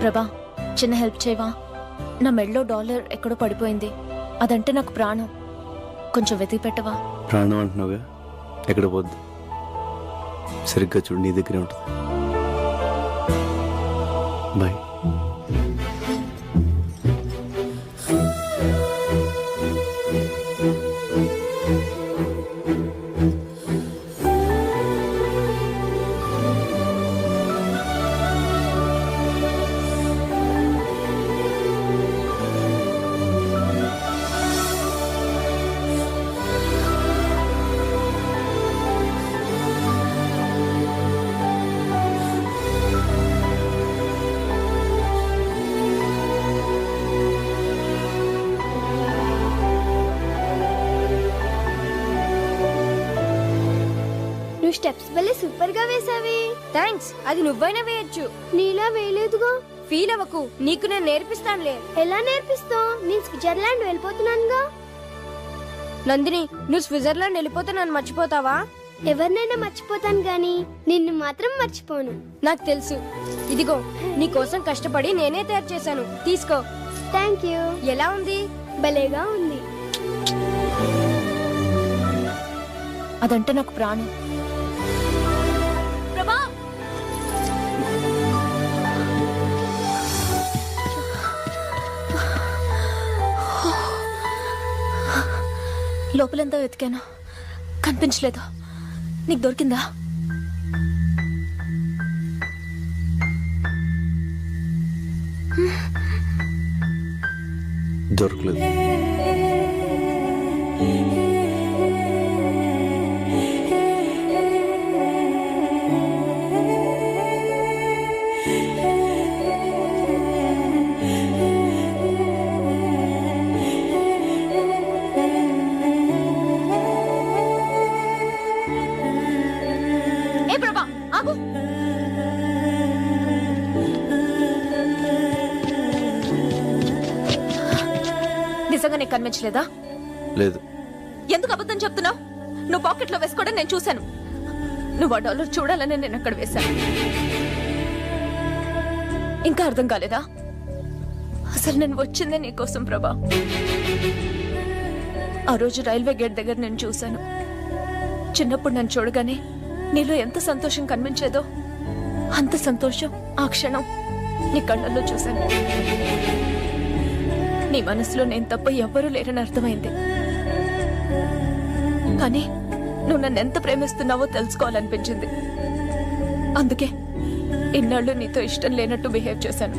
ప్రభా, చిన్న హెల్ప్ చేయవా? నా మెడలో డాలర్ ఎక్కడో పడిపోయింది. అదంటే నాకు ప్రాణం. కొంచెం వెతికి పెట్టవా? ప్రాణం అంటున్నావుగా, ఎక్కడ పోద్దు. సరిగ్గా చూడు, నీ దగ్గరే ఉంటుంది. బాయ్. నువ్వు స్టెప్స్ భలే సూపర్ గా వేసావి. థ్యాంక్స్. అది నువ్వైనా వేయొచ్చు. నీలా వేయలేదుగా. ఫీల్ అవ్వకు, నీకు నేను నేర్పిస్తానులే. ఎలా నేర్పిస్తావు? నేను స్విట్జర్లాండ్ వెళ్ళిపోతున్నానుగా. నందిని, నువ్వు స్విట్జర్లాండ్ వెళ్ళిపోతే నన్ను మర్చిపోతావా? ఎవరినైనా మర్చిపోతాను గాని నిన్ను మాత్రం మర్చిపోను. నాకు తెలుసు. ఇదిగో, నీ కోసం కష్టపడి నేనే తయారు చేశాను. తీసుకో. Thank you. ఎలా ఉంది? భలేగా ఉంది. అదంటే నాకు ప్రాణం. ప్రభా, లోపలంతా వెతికాను, కనిపించలేదు. నీకు దొరికిందా? దొరకలేదు. ఏ ప్రభా, ఆగు. నిజంగా నీకు కనిపించలేదా? లేదు. ఎందుకు అబద్ధం చెప్తున్నావు? నువ్వు పాకెట్లో వేసుకోవడం నేను చూశాను. నువ్వు ఆ డాలర్ చూడాలని నేను అక్కడ వేశాను. ఇంకా అర్థం కాలేదా? అసలు నేను వచ్చిందే నీకోసం ప్రభా. ఆ రోజు రైల్వే గేట్ దగ్గర నేను చూశాను. చిన్నప్పుడు నన్ను చూడగానే నీలో ఎంత సంతోషం కనిపించేదో అంత సంతోషం ఆ క్షణం నీ కళ్ళల్లో చూశాను. నీ మనసులో నేను తప్ప ఎవ్వరూ లేరని అర్థమైంది. కానీ నువ్వు నన్ను ఎంత ప్రేమిస్తున్నావో తెలుసుకోవాలనిపించింది. అందుకే ఇన్నాళ్ళు నీతో ఇష్టం లేనట్టు బిహేవ్ చేశాను.